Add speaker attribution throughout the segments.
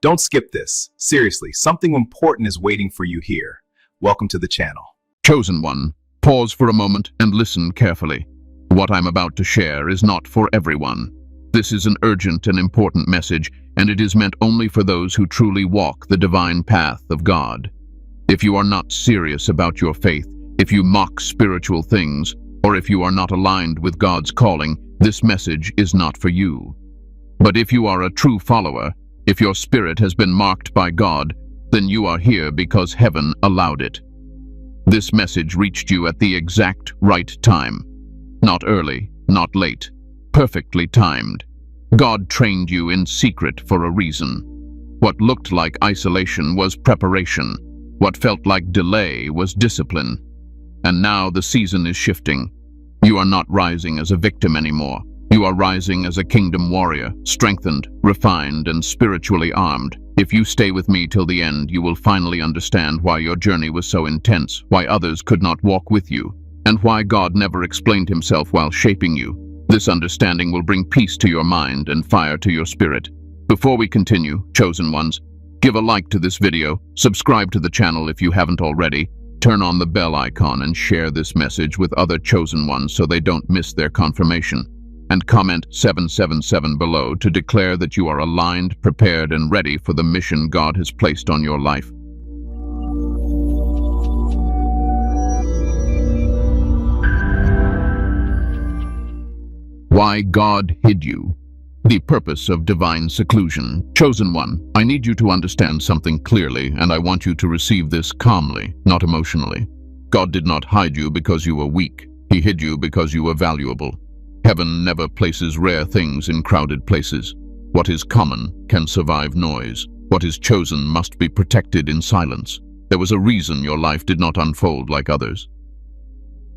Speaker 1: Don't skip this. Seriously, something important is waiting for you here. Welcome to the channel.
Speaker 2: Chosen one, pause for a moment and listen carefully. What I'm about to share is not for everyone. This is an urgent and important message, and it is meant only for those who truly walk the divine path of God. If you are not serious about your faith, if you mock spiritual things, or if you are not aligned with God's calling, this message is not for you. But if you are a true follower, if your spirit has been marked by God, then you are here because heaven allowed it. This message reached you at the exact right time. Not early, not late, perfectly timed. God trained you in secret for a reason. What looked like isolation was preparation. What felt like delay was discipline. And now the season is shifting. You are not rising as a victim anymore. You are rising as a kingdom warrior, strengthened, refined, and spiritually armed. If you stay with me till the end, you will finally understand why your journey was so intense, why others could not walk with you, and why God never explained himself while shaping you. This understanding will bring peace to your mind and fire to your spirit. Before we continue, chosen ones, give a like to this video, subscribe to the channel if you haven't already, turn on the bell icon and share this message with other chosen ones so they don't miss their confirmation. And comment 777 below to declare that you are aligned, prepared, and ready for the mission God has placed on your life. Why God hid you. The purpose of divine seclusion. Chosen one, I need you to understand something clearly, and I want you to receive this calmly, not emotionally. God did not hide you because you were weak. He hid you because you were valuable. Heaven never places rare things in crowded places. What is common can survive noise. What is chosen must be protected in silence. There was a reason your life did not unfold like others.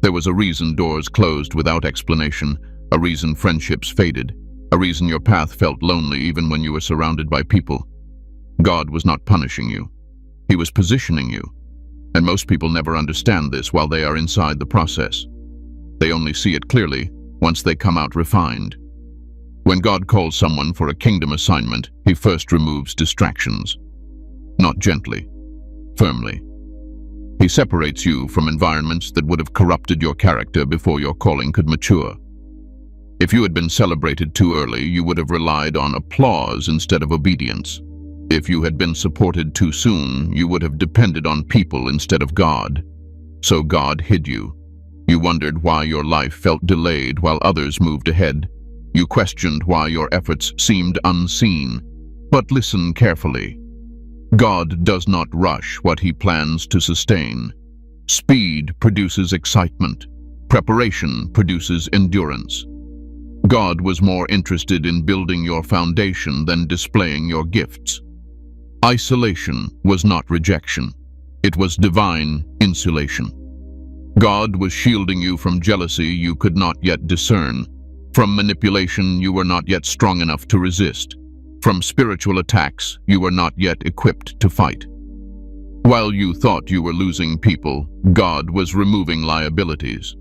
Speaker 2: There was a reason doors closed without explanation, a reason friendships faded, a reason your path felt lonely even when you were surrounded by people. God was not punishing you. He was positioning you. And most people never understand this while they are inside the process. They only see it clearly once they come out refined. When God calls someone for a kingdom assignment, he first removes distractions. Not gently, firmly. He separates you from environments that would have corrupted your character before your calling could mature. If you had been celebrated too early, you would have relied on applause instead of obedience. If you had been supported too soon, you would have depended on people instead of God. So God hid you. You wondered why your life felt delayed while others moved ahead. You questioned why your efforts seemed unseen. But listen carefully. God does not rush what he plans to sustain. Speed produces excitement. Preparation produces endurance. God was more interested in building your foundation than displaying your gifts. Isolation was not rejection. It was divine insulation. God was shielding you from jealousy you could not yet discern, from manipulation you were not yet strong enough to resist, from spiritual attacks you were not yet equipped to fight. While you thought you were losing people, God was removing liabilities.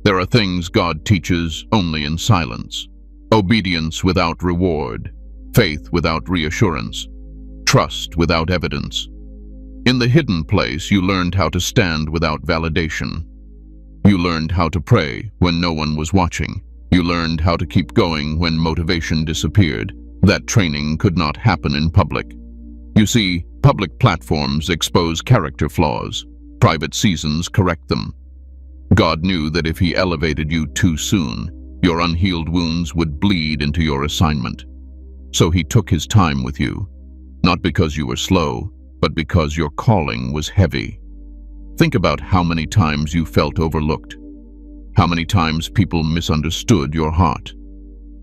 Speaker 2: There are things God teaches only in silence. Obedience without reward, faith without reassurance, trust without evidence. In the hidden place, you learned how to stand without validation. You learned how to pray when no one was watching. You learned how to keep going when motivation disappeared. That training could not happen in public. You see, public platforms expose character flaws. Private seasons correct them. God knew that if he elevated you too soon, your unhealed wounds would bleed into your assignment. So he took his time with you, not because you were slow, but because your calling was heavy. Think about how many times you felt overlooked, how many times people misunderstood your heart,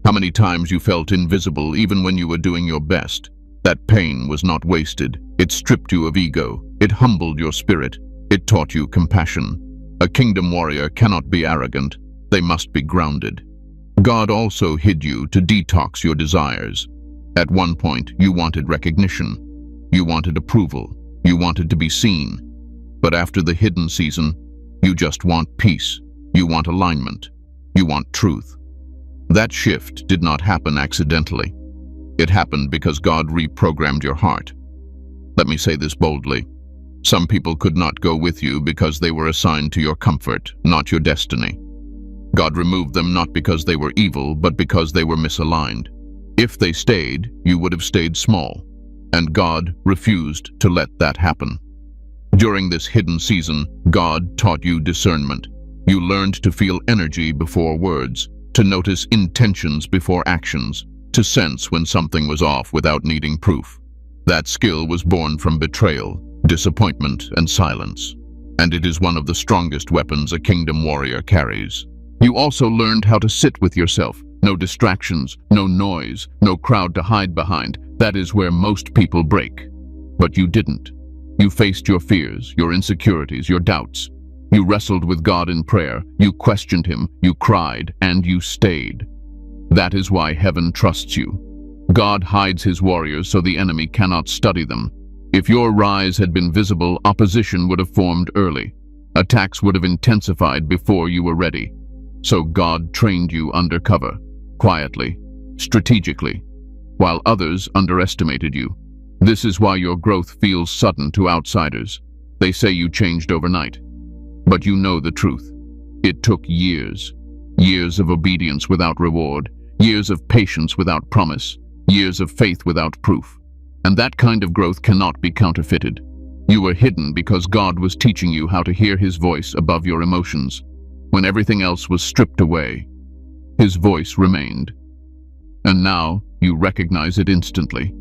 Speaker 2: how many times you felt invisible even when you were doing your best. That pain was not wasted. It stripped you of ego. It humbled your spirit. It taught you compassion. A kingdom warrior cannot be arrogant. They must be grounded. God also hid you to detox your desires. At one point, you wanted recognition. You wanted approval. You wanted to be seen. But after the hidden season, you just want peace. You want alignment. You want truth. That shift did not happen accidentally. It happened because God reprogrammed your heart. Let me say this boldly. Some people could not go with you because they were assigned to your comfort, not your destiny. God removed them not because they were evil, but because they were misaligned. If they stayed, you would have stayed small, and God refused to let that happen. During this hidden season, God taught you discernment. You learned to feel energy before words, to notice intentions before actions, to sense when something was off without needing proof. That skill was born from betrayal, disappointment, and silence, and it is one of the strongest weapons a kingdom warrior carries. You also learned how to sit with yourself. No distractions, no noise, no crowd to hide behind. That is where most people break. But you didn't. You faced your fears, your insecurities, your doubts. You wrestled with God in prayer. You questioned Him, you cried, and you stayed. That is why heaven trusts you. God hides His warriors so the enemy cannot study them. If your rise had been visible, opposition would have formed early. Attacks would have intensified before you were ready. So God trained you undercover, quietly, strategically, while others underestimated you. This is why your growth feels sudden to outsiders. They say you changed overnight. But you know the truth. It took years. Years of obedience without reward, years of patience without promise, years of faith without proof. And that kind of growth cannot be counterfeited. You were hidden because God was teaching you how to hear His voice above your emotions. When everything else was stripped away, His voice remained. And now you recognize it instantly.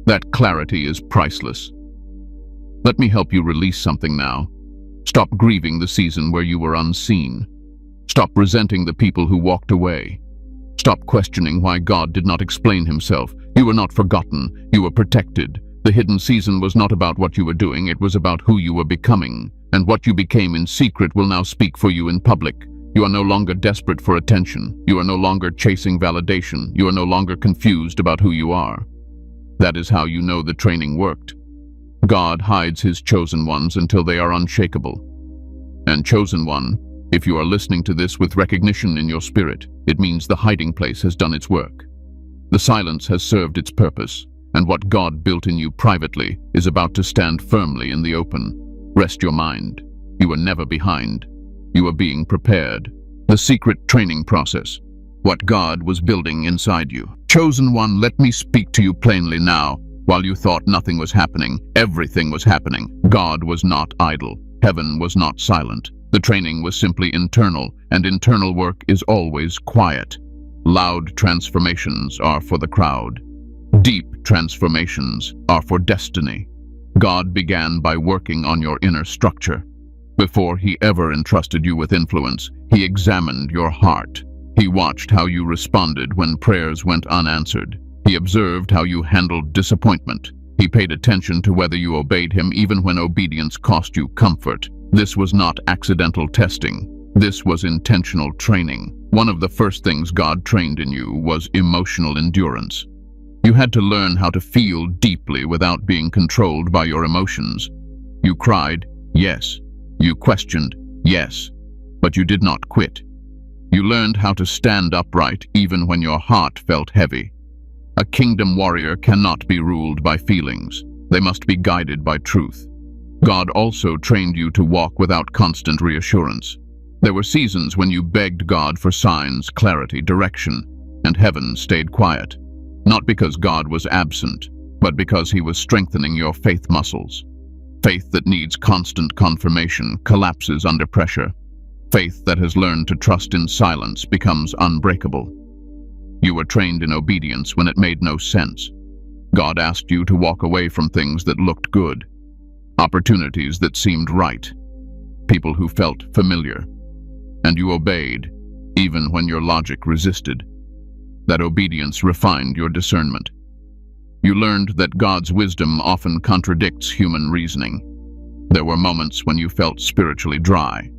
Speaker 2: That clarity is priceless. Let me help you release something now. Stop grieving the season where you were unseen. Stop resenting the people who walked away. Stop questioning why God did not explain Himself. You were not forgotten. You were protected. The hidden season was not about what you were doing. It was about who you were becoming. And what you became in secret will now speak for you in public. You are no longer desperate for attention. You are no longer chasing validation. You are no longer confused about who you are. That is how you know the training worked. God hides His chosen ones until they are unshakable. And chosen one, if you are listening to this with recognition in your spirit, it means the hiding place has done its work. The silence has served its purpose, and what God built in you privately is about to stand firmly in the open. Rest your mind. You are never behind. You are being prepared. The secret training process. What God was building inside you. Chosen one, let me speak to you plainly now. While you thought nothing was happening, everything was happening. God was not idle. Heaven was not silent. The training was simply internal, and internal work is always quiet. Loud transformations are for the crowd. Deep transformations are for destiny. God began by working on your inner structure. Before He ever entrusted you with influence, He examined your heart. He watched how you responded when prayers went unanswered. He observed how you handled disappointment. He paid attention to whether you obeyed Him even when obedience cost you comfort. This was not accidental testing. This was intentional training. One of the first things God trained in you was emotional endurance. You had to learn how to feel deeply without being controlled by your emotions. You cried, yes. You questioned, yes. But you did not quit. You learned how to stand upright even when your heart felt heavy. A kingdom warrior cannot be ruled by feelings. They must be guided by truth. God also trained you to walk without constant reassurance. There were seasons when you begged God for signs, clarity, direction, and heaven stayed quiet. Not because God was absent, but because He was strengthening your faith muscles. Faith that needs constant confirmation collapses under pressure. Faith that has learned to trust in silence becomes unbreakable. You were trained in obedience when it made no sense. God asked you to walk away from things that looked good, opportunities that seemed right, people who felt familiar, and you obeyed, even when your logic resisted. That obedience refined your discernment. You learned that God's wisdom often contradicts human reasoning. There were moments when you felt spiritually dry.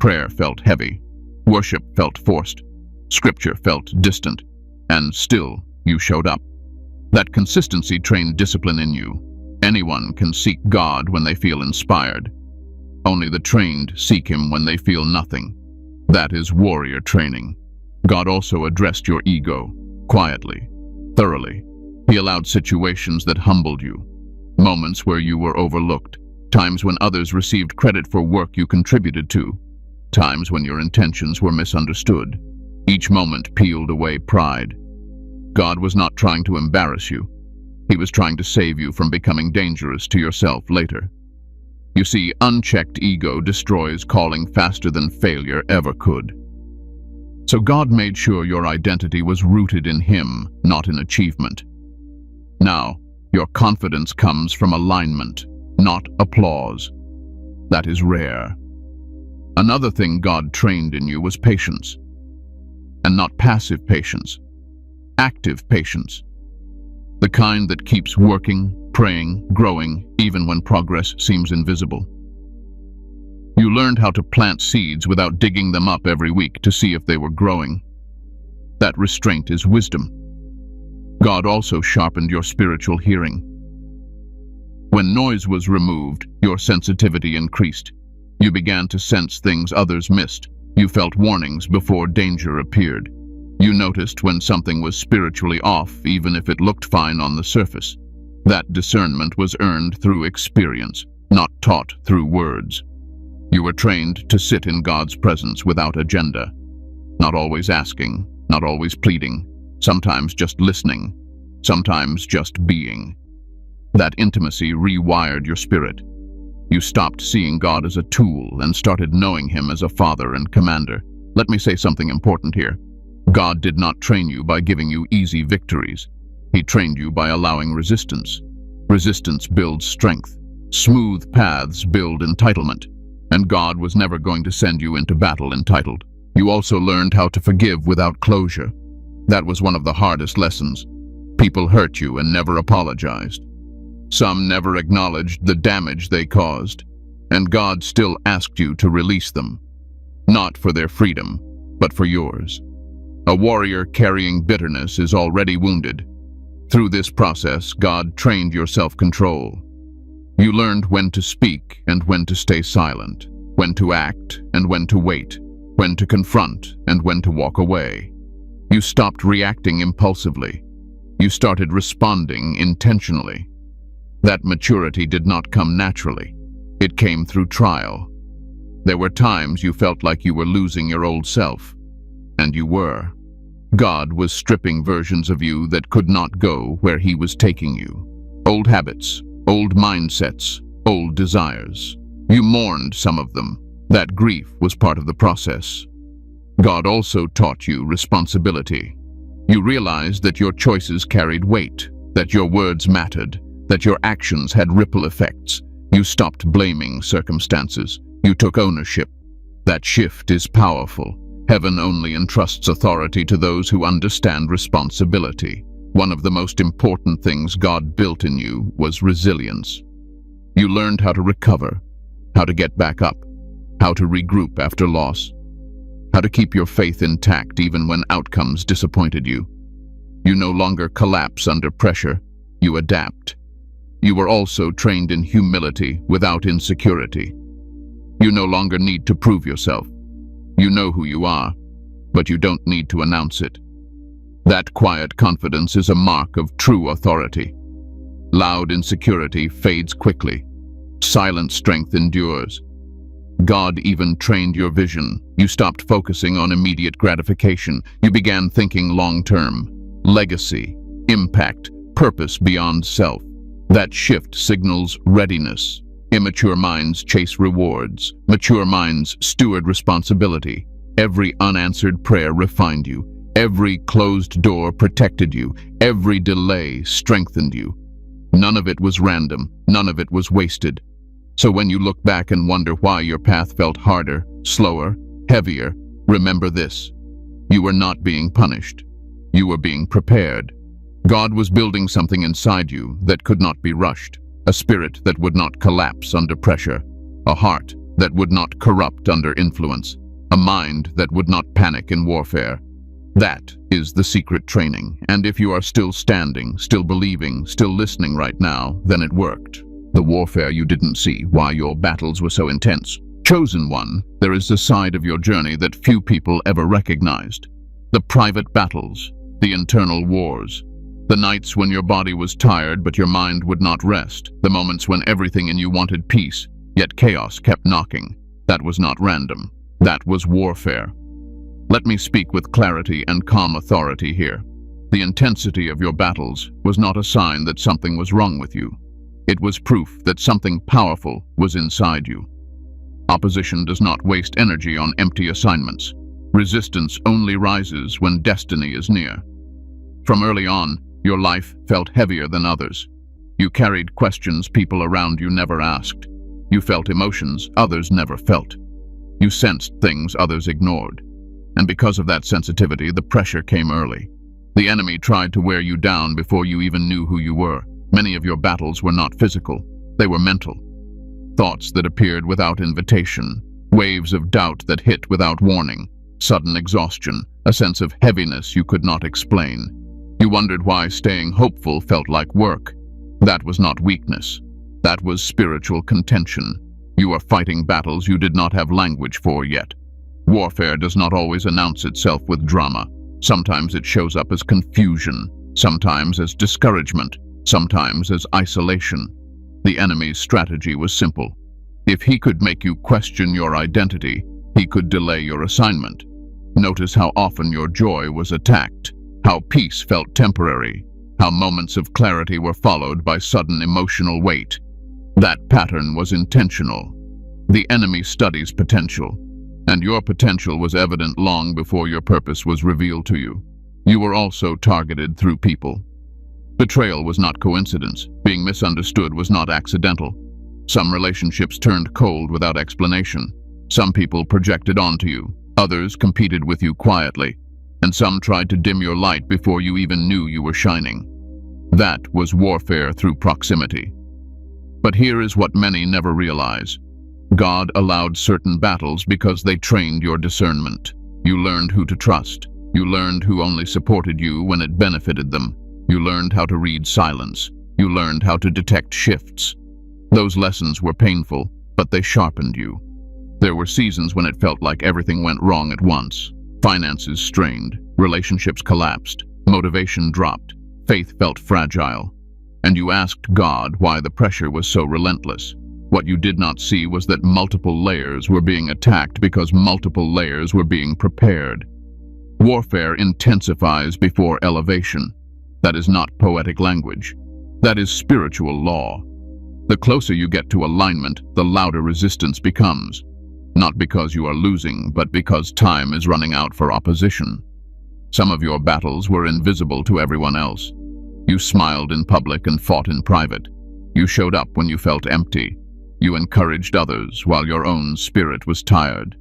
Speaker 2: Prayer felt heavy. Worship felt forced. Scripture felt distant. And still, you showed up. That consistency trained discipline in you. Anyone can seek God when they feel inspired. Only the trained seek Him when they feel nothing. That is warrior training. God also addressed your ego, quietly, thoroughly. He allowed situations that humbled you, moments where you were overlooked, times when others received credit for work you contributed to, times when your intentions were misunderstood. Each moment peeled away pride. God was not trying to embarrass you. He was trying to save you from becoming dangerous to yourself later. You see, unchecked ego destroys calling faster than failure ever could. So God made sure your identity was rooted in Him, not in achievement. Now, your confidence comes from alignment, not applause. That is rare. Another thing God trained in you was patience. And not passive patience, active patience. The kind that keeps working, praying, growing, even when progress seems invisible. You learned how to plant seeds without digging them up every week to see if they were growing. That restraint is wisdom. God also sharpened your spiritual hearing. When noise was removed, your sensitivity increased. You began to sense things others missed. You felt warnings before danger appeared. You noticed when something was spiritually off, even if it looked fine on the surface. That discernment was earned through experience, not taught through words. You were trained to sit in God's presence without agenda, not always asking, not always pleading, sometimes just listening, sometimes just being. That intimacy rewired your spirit. You stopped seeing God as a tool and started knowing Him as a father and commander. Let me say something important here. God did not train you by giving you easy victories. He trained you by allowing resistance. Resistance builds strength. Smooth paths build entitlement. And God was never going to send you into battle entitled. You also learned how to forgive without closure. That was one of the hardest lessons. People hurt you and never apologized. Some never acknowledged the damage they caused, and God still asked you to release them, not for their freedom, but for yours. A warrior carrying bitterness is already wounded. Through this process, God trained your self-control. You learned when to speak and when to stay silent, when to act and when to wait, when to confront and when to walk away. You stopped reacting impulsively. You started responding intentionally. That maturity did not come naturally. It came through trial. There were times you felt like you were losing your old self. And you were. God was stripping versions of you that could not go where He was taking you. Old habits, old mindsets, old desires. You mourned some of them. That grief was part of the process. God also taught you responsibility. You realized that your choices carried weight, that your words mattered, that your actions had ripple effects. You stopped blaming circumstances. You took ownership. That shift is powerful. Heaven only entrusts authority to those who understand responsibility. One of the most important things God built in you was resilience. You learned how to recover, how to get back up, how to regroup after loss, how to keep your faith intact even when outcomes disappointed you. You no longer collapse under pressure. You adapt. You were also trained in humility without insecurity. You no longer need to prove yourself. You know who you are, but you don't need to announce it. That quiet confidence is a mark of true authority. Loud insecurity fades quickly. Silent strength endures. God even trained your vision. You stopped focusing on immediate gratification. You began thinking long-term. Legacy, impact, purpose beyond self. That shift signals readiness. Immature minds chase rewards. Mature minds steward responsibility. Every unanswered prayer refined you. Every closed door protected you. Every delay strengthened you. None of it was random. None of it was wasted. So when you look back and wonder why your path felt harder, slower, heavier, remember this. You were not being punished. You were being prepared. God was building something inside you that could not be rushed, a spirit that would not collapse under pressure, a heart that would not corrupt under influence, a mind that would not panic in warfare. That is the secret training, and if you are still standing, still believing, still listening right now, then it worked. The warfare you didn't see, why your battles were so intense. Chosen one, there is a side of your journey that few people ever recognized. The private battles, the internal wars, The nights when your body was tired but your mind would not rest. The moments when everything in you wanted peace, yet chaos kept knocking. That was not random. That was warfare. Let me speak with clarity and calm authority here. The intensity of your battles was not a sign that something was wrong with you. It was proof that something powerful was inside you. Opposition does not waste energy on empty assignments. Resistance only rises when destiny is near. From early on, your life felt heavier than others. You carried questions people around you never asked. You felt emotions others never felt. You sensed things others ignored. And because of that sensitivity, the pressure came early. The enemy tried to wear you down before you even knew who you were. Many of your battles were not physical, they were mental. Thoughts that appeared without invitation, waves of doubt that hit without warning, sudden exhaustion, a sense of heaviness you could not explain. You wondered why staying hopeful felt like work. That was not weakness. That was spiritual contention. You are fighting battles you did not have language for yet. Warfare does not always announce itself with drama. Sometimes it shows up as confusion, sometimes as discouragement, sometimes as isolation. The enemy's strategy was simple. If he could make you question your identity, he could delay your assignment. Notice how often your joy was attacked, how peace felt temporary, how moments of clarity were followed by sudden emotional weight. That pattern was intentional. The enemy studies potential, and your potential was evident long before your purpose was revealed to you. You were also targeted through people. Betrayal was not coincidence. Being misunderstood was not accidental. Some relationships turned cold without explanation. Some people projected onto you. Others competed with you quietly. And some tried to dim your light before you even knew you were shining. That was warfare through proximity. But here is what many never realize. God allowed certain battles because they trained your discernment. You learned who to trust. You learned who only supported you when it benefited them. You learned how to read silence. You learned how to detect shifts. Those lessons were painful, but they sharpened you. There were seasons when it felt like everything went wrong at once. Finances strained, relationships collapsed, motivation dropped, faith felt fragile. And you asked God why the pressure was so relentless. What you did not see was that multiple layers were being attacked because multiple layers were being prepared. Warfare intensifies before elevation. That is not poetic language. That is spiritual law. The closer you get to alignment, the louder resistance becomes. Not because you are losing, but because time is running out for opposition. Some of your battles were invisible to everyone else. You smiled in public and fought in private. You showed up when you felt empty. You encouraged others while your own spirit was tired.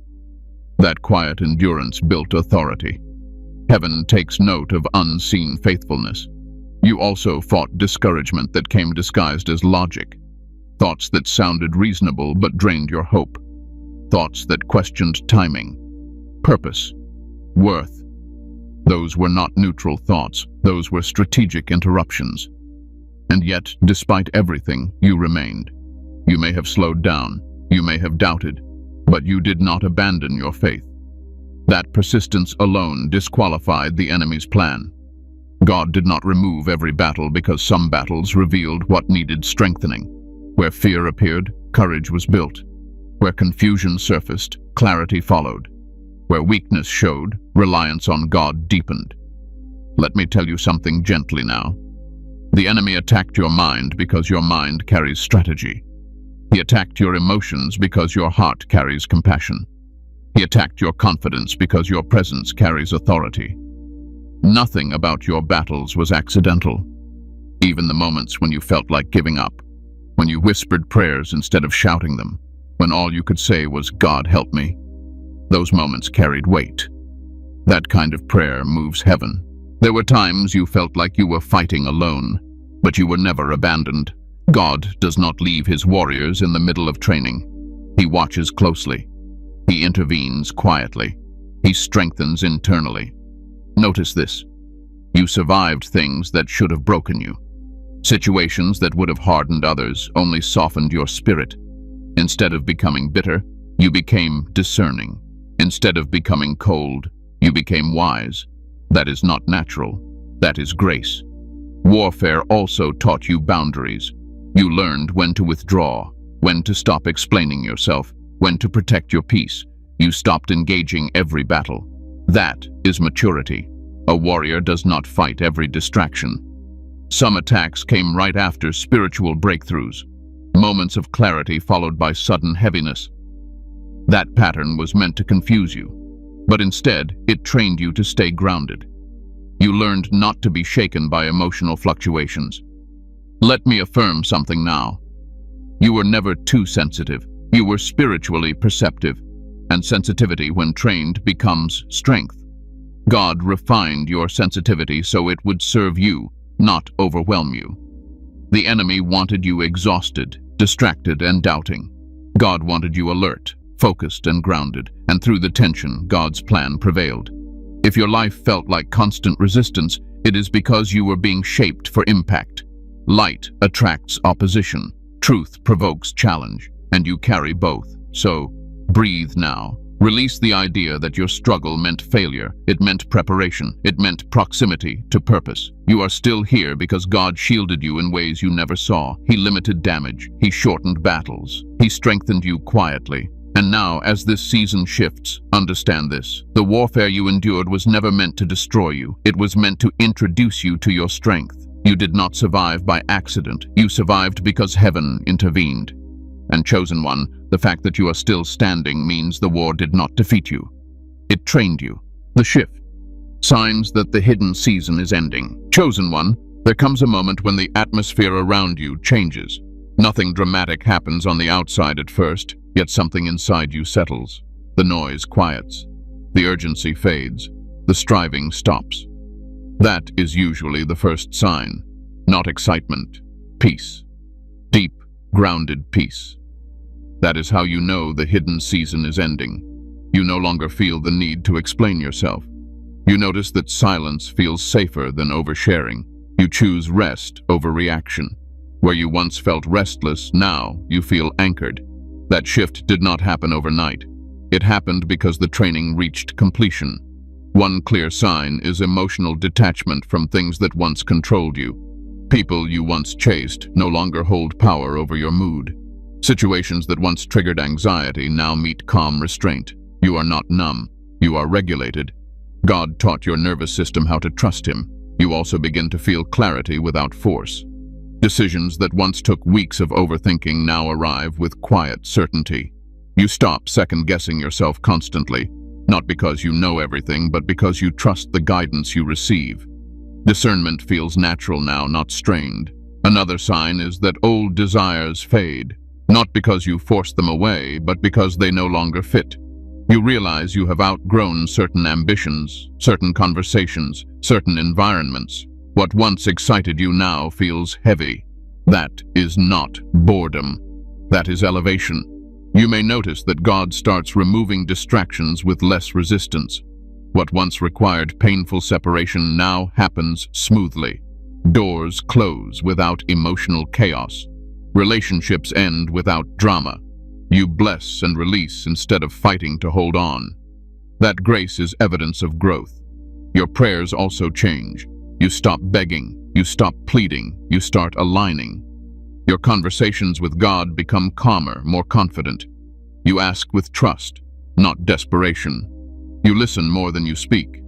Speaker 2: That quiet endurance built authority. Heaven takes note of unseen faithfulness. You also fought discouragement that came disguised as logic. Thoughts that sounded reasonable but drained your hope. Thoughts that questioned timing, purpose, worth. Those were not neutral thoughts. Those were strategic interruptions. And yet, despite everything, you remained. You may have slowed down. You may have doubted. But you did not abandon your faith. That persistence alone disqualified the enemy's plan. God did not remove every battle because some battles revealed what needed strengthening. Where fear appeared, courage was built. Where confusion surfaced, clarity followed. Where weakness showed, reliance on God deepened. Let me tell you something gently now. The enemy attacked your mind because your mind carries strategy. He attacked your emotions because your heart carries compassion. He attacked your confidence because your presence carries authority. Nothing about your battles was accidental. Even the moments when you felt like giving up, when you whispered prayers instead of shouting them, when all you could say was, "God help me," those moments carried weight. That kind of prayer moves heaven. There were times you felt like you were fighting alone, but you were never abandoned. God does not leave his warriors in the middle of training. He watches closely. He intervenes quietly. He strengthens internally. Notice this. You survived things that should have broken you. Situations that would have hardened others only softened your spirit. Instead of becoming bitter, you became discerning. Instead of becoming cold, you became wise. That is not natural. That is grace. Warfare also taught you boundaries. You learned when to withdraw, when to stop explaining yourself, when to protect your peace. You stopped engaging every battle. That is maturity. A warrior does not fight every distraction. Some attacks came right after spiritual breakthroughs, moments of clarity followed by sudden heaviness. That pattern was meant to confuse you, but instead it trained you to stay grounded. You learned not to be shaken by emotional fluctuations. Let me affirm something now. You were never too sensitive. You were spiritually perceptive, and sensitivity, when trained, becomes strength. God refined your sensitivity so it would serve you, not overwhelm you. The enemy wanted you exhausted, distracted, and doubting. God wanted you alert, focused, and grounded, and through the tension, God's plan prevailed. If your life felt like constant resistance, it is because you were being shaped for impact. Light attracts opposition, truth provokes challenge, and you carry both. So, breathe now. Release the idea that your struggle meant failure. It meant preparation. It meant proximity to purpose. You are still here because God shielded you in ways you never saw. He limited damage. He shortened battles. He strengthened you quietly. And now, as this season shifts, understand this. The warfare you endured was never meant to destroy you. It was meant to introduce you to your strength. You did not survive by accident. You survived because heaven intervened. And chosen one, the fact that you are still standing means the war did not defeat you. It trained you. The shift. Signs that the hidden season is ending. Chosen one, there comes a moment when the atmosphere around you changes. Nothing dramatic happens on the outside at first, yet something inside you settles. The noise quiets. The urgency fades. The striving stops. That is usually the first sign. Not excitement. Peace. Deep, grounded peace. That is how you know the hidden season is ending. You no longer feel the need to explain yourself. You notice that silence feels safer than oversharing. You choose rest over reaction. Where you once felt restless, now you feel anchored. That shift did not happen overnight. It happened because the training reached completion. One clear sign is emotional detachment from things that once controlled you. People you once chased no longer hold power over your mood. Situations that once triggered anxiety now meet calm restraint. You are not numb. You are regulated. God taught your nervous system how to trust Him. You also begin to feel clarity without force. Decisions that once took weeks of overthinking now arrive with quiet certainty. You stop second-guessing yourself constantly, not because you know everything, but because you trust the guidance you receive. Discernment feels natural now, not strained. Another sign is that old desires fade, not because you forced them away, but because they no longer fit. You realize you have outgrown certain ambitions, certain conversations, certain environments. What once excited you now feels heavy. That is not boredom. That is elevation. You may notice that God starts removing distractions with less resistance. What once required painful separation now happens smoothly. Doors close without emotional chaos. Relationships end without drama. You bless and release instead of fighting to hold on. That grace is evidence of growth. Your prayers also change. You stop begging, you stop pleading, you start aligning. Your conversations with God become calmer, more confident. You ask with trust, not desperation. You listen more than you speak.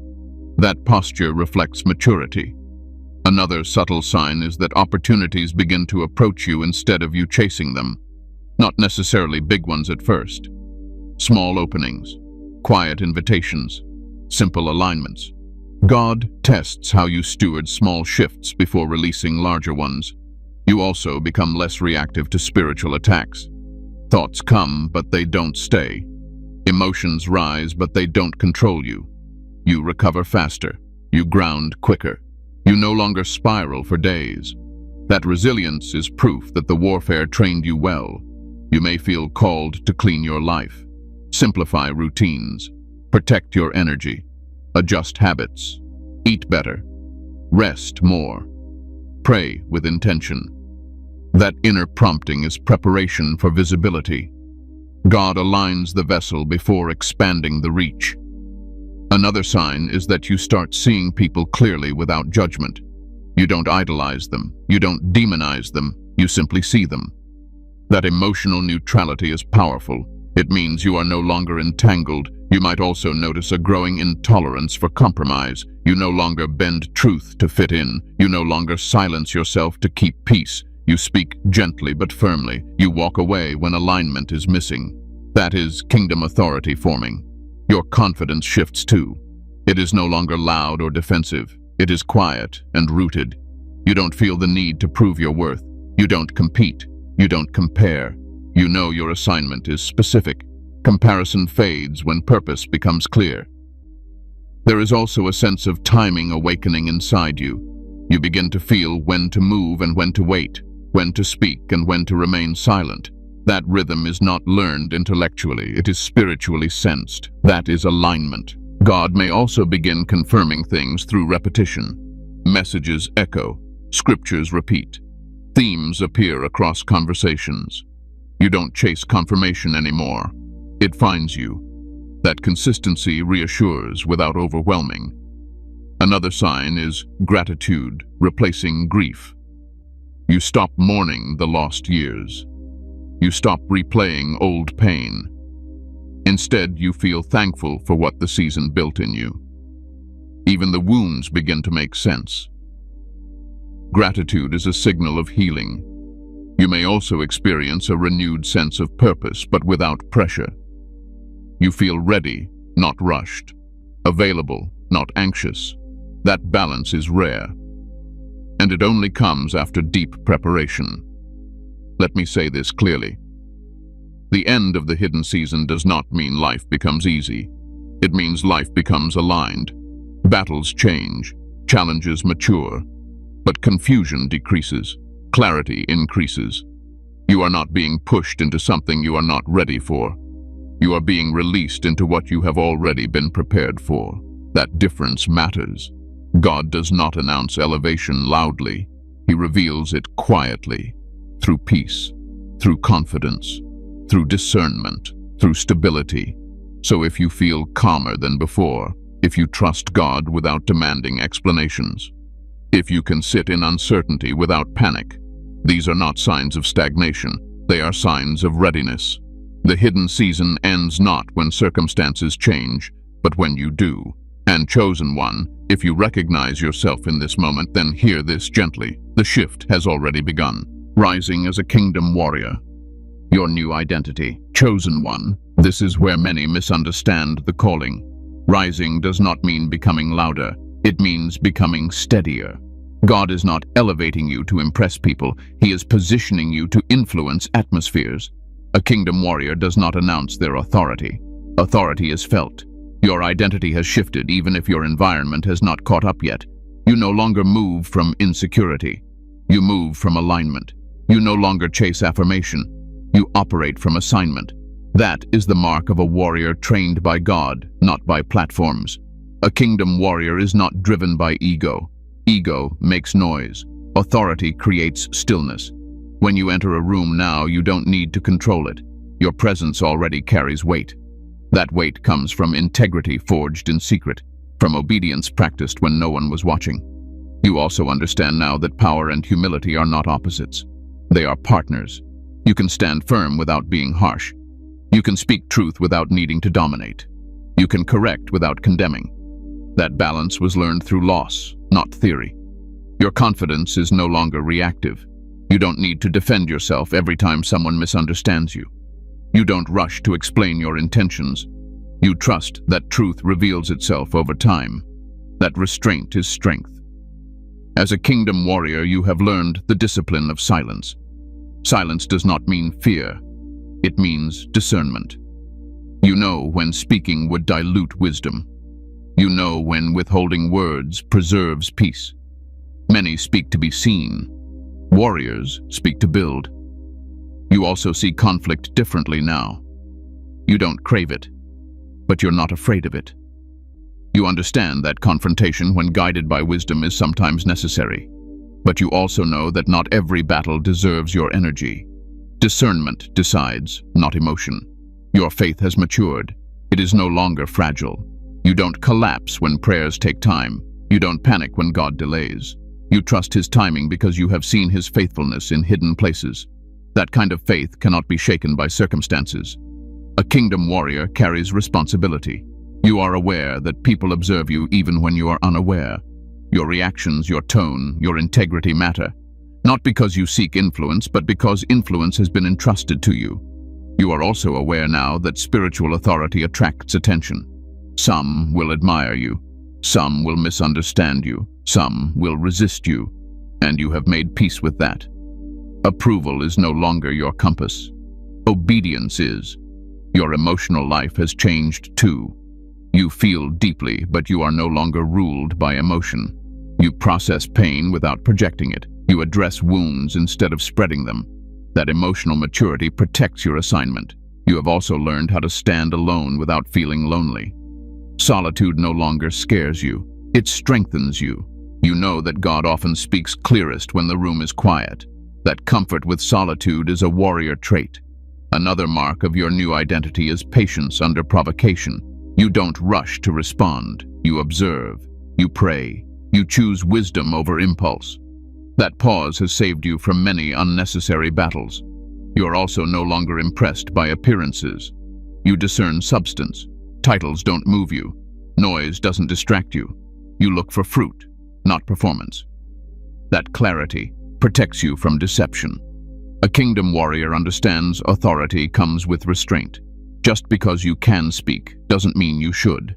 Speaker 2: That posture reflects maturity. Another subtle sign is that opportunities begin to approach you instead of you chasing them. Not necessarily big ones at first. Small openings, quiet invitations, simple alignments. God tests how you steward small shifts before releasing larger ones. You also become less reactive to spiritual attacks. Thoughts come, but they don't stay. Emotions rise, but they don't control you. You recover faster. You ground quicker. You no longer spiral for days. That resilience is proof that the warfare trained you well. You may feel called to clean your life, simplify routines, protect your energy, adjust habits, eat better, rest more, pray with intention. That inner prompting is preparation for visibility. God aligns the vessel before expanding the reach. Another sign is that you start seeing people clearly without judgment. You don't idolize them. You don't demonize them. You simply see them. That emotional neutrality is powerful. It means you are no longer entangled. You might also notice a growing intolerance for compromise. You no longer bend truth to fit in. You no longer silence yourself to keep peace. You speak gently but firmly. You walk away when alignment is missing. That is kingdom authority forming. Your confidence shifts too. It is no longer loud or defensive. It is quiet and rooted. You don't feel the need to prove your worth. You don't compete. You don't compare. You know your assignment is specific. Comparison fades when purpose becomes clear. There is also a sense of timing awakening inside you. You begin to feel when to move and when to wait, when to speak and when to remain silent. That rhythm is not learned intellectually, it is spiritually sensed. That is alignment. God may also begin confirming things through repetition. Messages echo, scriptures repeat, themes appear across conversations. You don't chase confirmation anymore. It finds you. That consistency reassures without overwhelming. Another sign is gratitude replacing grief. You stop mourning the lost years. You stop replaying old pain. Instead, you feel thankful for what the season built in you. Even the wounds begin to make sense. Gratitude is a signal of healing. You may also experience a renewed sense of purpose, but without pressure. You feel ready, not rushed. Available, not anxious. That balance is rare. And it only comes after deep preparation. Let me say this clearly. The end of the hidden season does not mean life becomes easy. It means life becomes aligned. Battles change, challenges mature, but confusion decreases, clarity increases. You are not being pushed into something you are not ready for. You are being released into what you have already been prepared for. That difference matters. God does not announce elevation loudly. He reveals it quietly, through peace, through confidence, through discernment, through stability. So if you feel calmer than before, if you trust God without demanding explanations, if you can sit in uncertainty without panic, these are not signs of stagnation, they are signs of readiness. The hidden season ends not when circumstances change, but when you do. And chosen one, if you recognize yourself in this moment, then hear this gently. The shift has already begun. Rising as a kingdom warrior. Your new identity. Chosen one. This is where many misunderstand the calling. Rising does not mean becoming louder. It means becoming steadier. God is not elevating you to impress people. He is positioning you to influence atmospheres. A kingdom warrior does not announce their authority. Authority is felt. Your identity has shifted even if your environment has not caught up yet. You no longer move from insecurity. You move from alignment. You no longer chase affirmation. You operate from assignment. That is the mark of a warrior trained by God, not by platforms. A kingdom warrior is not driven by ego. Ego makes noise. Authority creates stillness. When you enter a room now, you don't need to control it. Your presence already carries weight. That weight comes from integrity forged in secret, from obedience practiced when no one was watching. You also understand now that power and humility are not opposites. They are partners. You can stand firm without being harsh. You can speak truth without needing to dominate. You can correct without condemning. That balance was learned through loss, not theory. Your confidence is no longer reactive. You don't need to defend yourself every time someone misunderstands you. You don't rush to explain your intentions. You trust that truth reveals itself over time. That restraint is strength. As a kingdom warrior, you have learned the discipline of silence. Silence does not mean fear. It means discernment. You know when speaking would dilute wisdom. You know when withholding words preserves peace. Many speak to be seen. Warriors speak to build. You also see conflict differently now. You don't crave it, but you're not afraid of it. You understand that confrontation, when guided by wisdom, is sometimes necessary. But you also know that not every battle deserves your energy. Discernment decides, not emotion. Your faith has matured. It is no longer fragile. You don't collapse when prayers take time. You don't panic when God delays. You trust his timing because you have seen his faithfulness in hidden places. That kind of faith cannot be shaken by circumstances. A kingdom warrior carries responsibility. You are aware that people observe you even when you are unaware. Your reactions, your tone, your integrity matter. Not because you seek influence, but because influence has been entrusted to you. You are also aware now that spiritual authority attracts attention. Some will admire you. Some will misunderstand you. Some will resist you. And you have made peace with that. Approval is no longer your compass. Obedience is. Your emotional life has changed too. You feel deeply, but you are no longer ruled by emotion. You process pain without projecting it. You address wounds instead of spreading them. That emotional maturity protects your assignment. You have also learned how to stand alone without feeling lonely. Solitude no longer scares you. It strengthens you. You know that God often speaks clearest when the room is quiet. That comfort with solitude is a warrior trait. Another mark of your new identity is patience under provocation. You don't rush to respond. You observe. You pray. You choose wisdom over impulse. That pause has saved you from many unnecessary battles. You are also no longer impressed by appearances. You discern substance. Titles don't move you. Noise doesn't distract you. You look for fruit, not performance. That clarity protects you from deception. A kingdom warrior understands authority comes with restraint. Just because you can speak doesn't mean you should.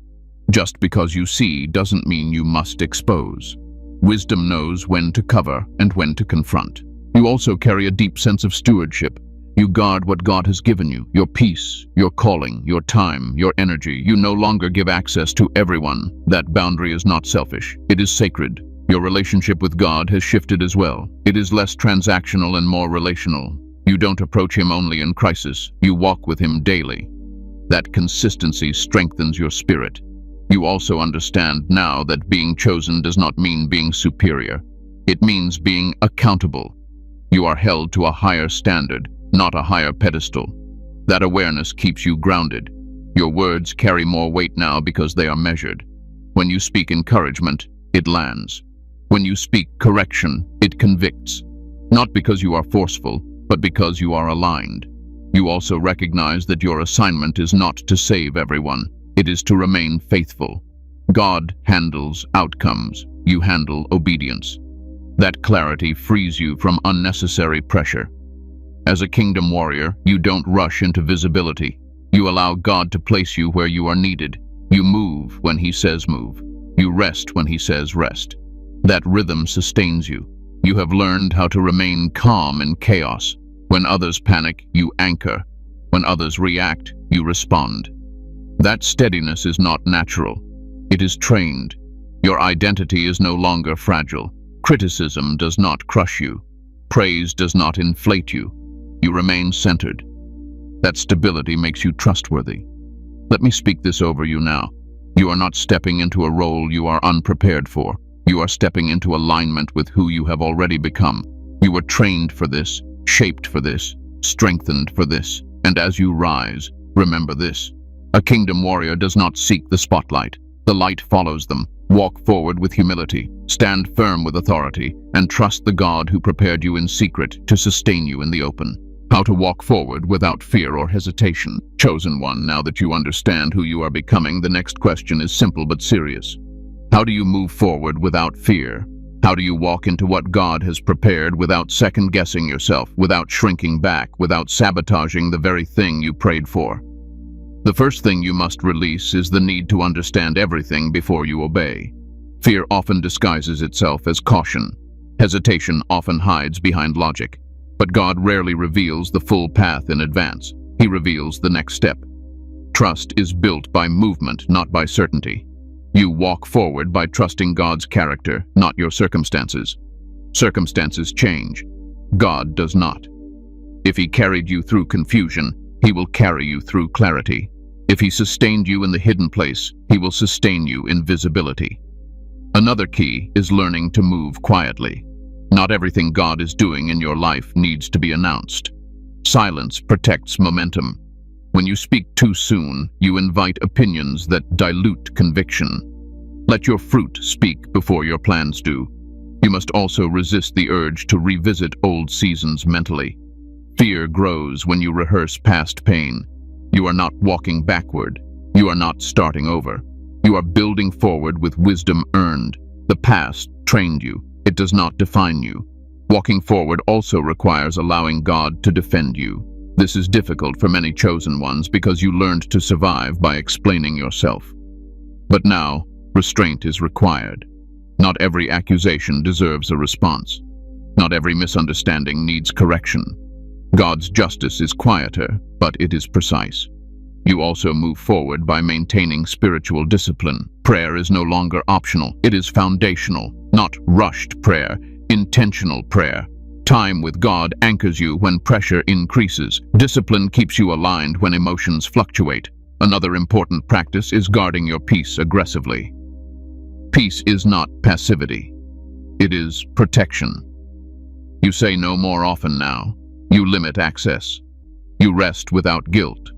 Speaker 2: Just because you see doesn't mean you must expose. Wisdom knows when to cover and when to confront. You also carry a deep sense of stewardship. You guard what God has given you, your peace, your calling, your time, your energy. You no longer give access to everyone. That boundary is not selfish. It is sacred. Your relationship with God has shifted as well. It is less transactional and more relational. You don't approach him only in crisis. You walk with him daily. That consistency strengthens your spirit. You also understand now that being chosen does not mean being superior. It means being accountable. You are held to a higher standard, not a higher pedestal. That awareness keeps you grounded. Your words carry more weight now because they are measured. When you speak encouragement, it lands. When you speak correction, it convicts. Not because you are forceful, but because you are aligned. You also recognize that your assignment is not to save everyone. It is to remain faithful. God handles outcomes. You handle obedience. That clarity frees you from unnecessary pressure. As a kingdom warrior, you don't rush into visibility. You allow God to place you where you are needed. You move when he says move. You rest when he says rest. That rhythm sustains you. You have learned how to remain calm in chaos. When others panic, you anchor. When others react, you respond. That steadiness is not natural. It is trained. Your identity is no longer fragile. Criticism does not crush you. Praise does not inflate you. You remain centered. That stability makes you trustworthy. Let me speak this over you now. You are not stepping into a role you are unprepared for. You are stepping into alignment with who you have already become. You were trained for this, shaped for this, strengthened for this. And as you rise, remember this. A kingdom warrior does not seek the spotlight. The light follows them. Walk forward with humility, stand firm with authority, and trust the God who prepared you in secret to sustain you in the open. How to walk forward without fear or hesitation. Chosen one, now that you understand who you are becoming, the next question is simple but serious. How do you move forward without fear? How do you walk into what God has prepared without second-guessing yourself, without shrinking back, without sabotaging the very thing you prayed for? The first thing you must release is the need to understand everything before you obey. Fear often disguises itself as caution. Hesitation often hides behind logic. But God rarely reveals the full path in advance. He reveals the next step. Trust is built by movement, not by certainty. You walk forward by trusting God's character, not your circumstances. Circumstances change. God does not. If he carried you through confusion, he will carry you through clarity. If he sustained you in the hidden place, he will sustain you in visibility. Another key is learning to move quietly. Not everything God is doing in your life needs to be announced. Silence protects momentum. When you speak too soon, you invite opinions that dilute conviction. Let your fruit speak before your plans do. You must also resist the urge to revisit old seasons mentally. Fear grows when you rehearse past pain. You are not walking backward. You are not starting over. You are building forward with wisdom earned. The past trained you. It does not define you. Walking forward also requires allowing God to defend you. This is difficult for many chosen ones because you learned to survive by explaining yourself. But now, restraint is required. Not every accusation deserves a response. Not every misunderstanding needs correction. God's justice is quieter, but it is precise. You also move forward by maintaining spiritual discipline. Prayer is no longer optional. It is foundational, not rushed prayer, intentional prayer. Time with God anchors you when pressure increases. Discipline keeps you aligned when emotions fluctuate. Another important practice is guarding your peace aggressively. Peace is not passivity. It is protection. You say no more often now. You limit access. You rest without guilt.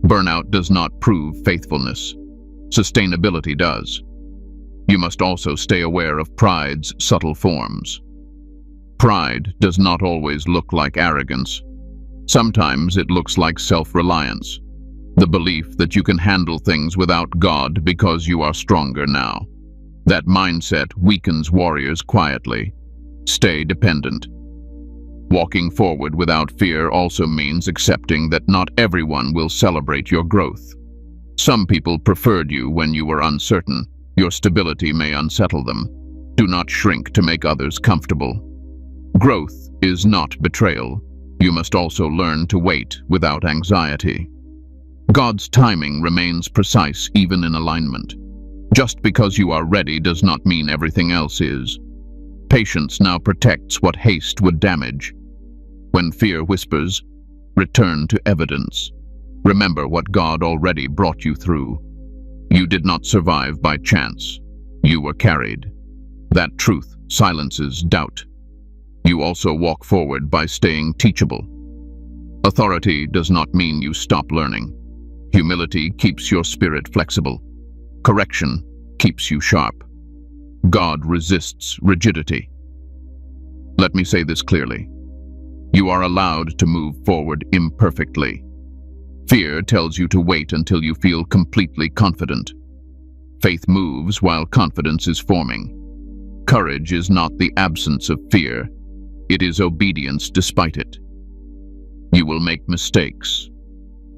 Speaker 2: Burnout does not prove faithfulness. Sustainability does. You must also stay aware of pride's subtle forms. Pride does not always look like arrogance. Sometimes it looks like self-reliance, the belief that you can handle things without God because you are stronger now. That mindset weakens warriors quietly. Stay dependent. Walking forward without fear also means accepting that not everyone will celebrate your growth. Some people preferred you when you were uncertain. Your stability may unsettle them. Do not shrink to make others comfortable. Growth is not betrayal. You must also learn to wait without anxiety. God's timing remains precise even in alignment. Just because you are ready does not mean everything else is. Patience now protects what haste would damage. When fear whispers, return to evidence. Remember what God already brought you through. You did not survive by chance. You were carried. That truth silences doubt. You also walk forward by staying teachable. Authority does not mean you stop learning. Humility keeps your spirit flexible. Correction keeps you sharp. God resists rigidity. Let me say this clearly. You are allowed to move forward imperfectly. Fear tells you to wait until you feel completely confident. Faith moves while confidence is forming. Courage is not the absence of fear. It is obedience despite it. You will make mistakes.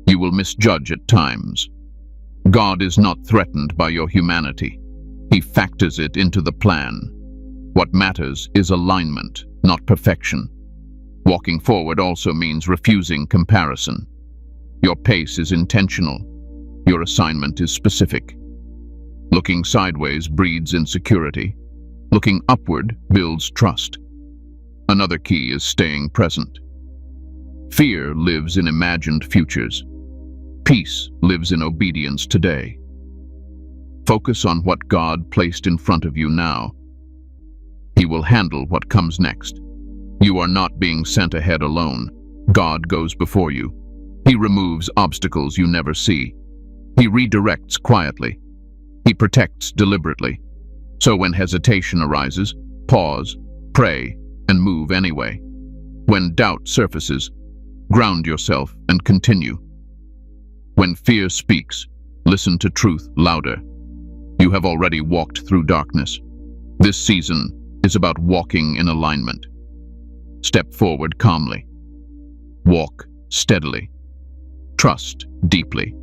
Speaker 2: You will misjudge at times. God is not threatened by your humanity. He factors it into the plan. What matters is alignment, not perfection. Walking forward also means refusing comparison. Your pace is intentional. Your assignment is specific. Looking sideways breeds insecurity. Looking upward builds trust. Another key is staying present. Fear lives in imagined futures. Peace lives in obedience today. Focus on what God placed in front of you now. He will handle what comes next. You are not being sent ahead alone. God goes before you. He removes obstacles you never see. He redirects quietly. He protects deliberately. So when hesitation arises, pause, pray, and move anyway. When doubt surfaces, ground yourself and continue. When fear speaks, listen to truth louder. You have already walked through darkness. This season is about walking in alignment. Step forward calmly. Walk steadily. Trust deeply.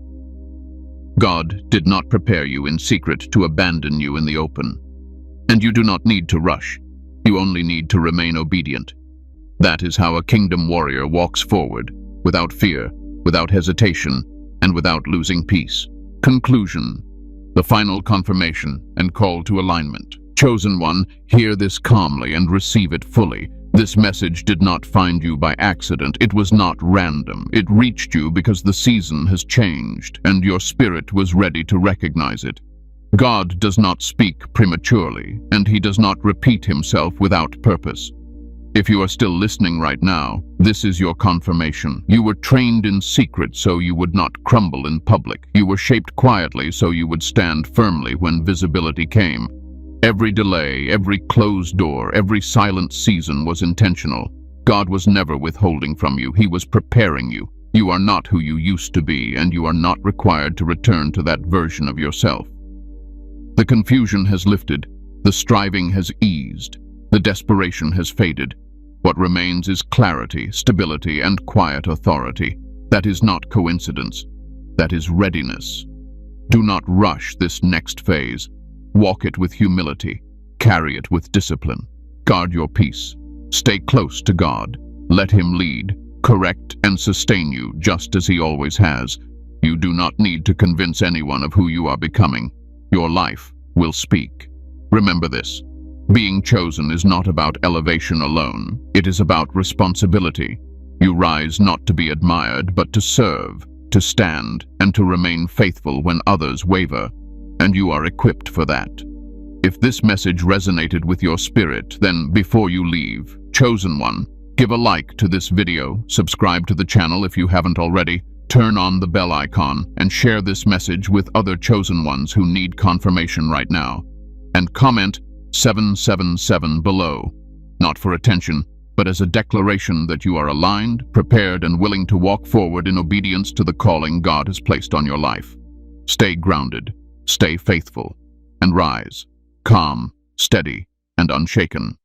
Speaker 2: God did not prepare you in secret to abandon you in the open. And you do not need to rush. You only need to remain obedient. That is how a kingdom warrior walks forward, without fear, without hesitation, and without losing peace. Conclusion. The final confirmation and call to alignment. Chosen one, hear this calmly and receive it fully. This message did not find you by accident. It was not random. It reached you because the season has changed, and your spirit was ready to recognize it. God does not speak prematurely, and he does not repeat himself without purpose. If you are still listening right now, this is your confirmation. You were trained in secret so you would not crumble in public. You were shaped quietly so you would stand firmly when visibility came. Every delay, every closed door, every silent season was intentional. God was never withholding from you. He was preparing you. You are not who you used to be, and you are not required to return to that version of yourself. The confusion has lifted. The striving has eased. The desperation has faded. What remains is clarity, stability, and quiet authority. That is not coincidence. That is readiness. Do not rush this next phase. Walk it with humility. Carry it with discipline. Guard your peace. Stay close to God. Let Him lead, correct, and sustain you just as He always has. You do not need to convince anyone of who you are becoming. Your life will speak. Remember this. Being chosen is not about elevation alone. It is about responsibility. You rise not to be admired, but to serve, to stand, and to remain faithful when others waver. And you are equipped for that. If this message resonated with your spirit, then before you leave, chosen one, give a like to this video, subscribe to the channel if you haven't already, turn on the bell icon, and share this message with other chosen ones who need confirmation right now. And comment 777 below, not for attention, but as a declaration that you are aligned, prepared, and willing to walk forward in obedience to the calling God has placed on your life. Stay grounded, stay faithful, and rise, calm, steady, and unshaken.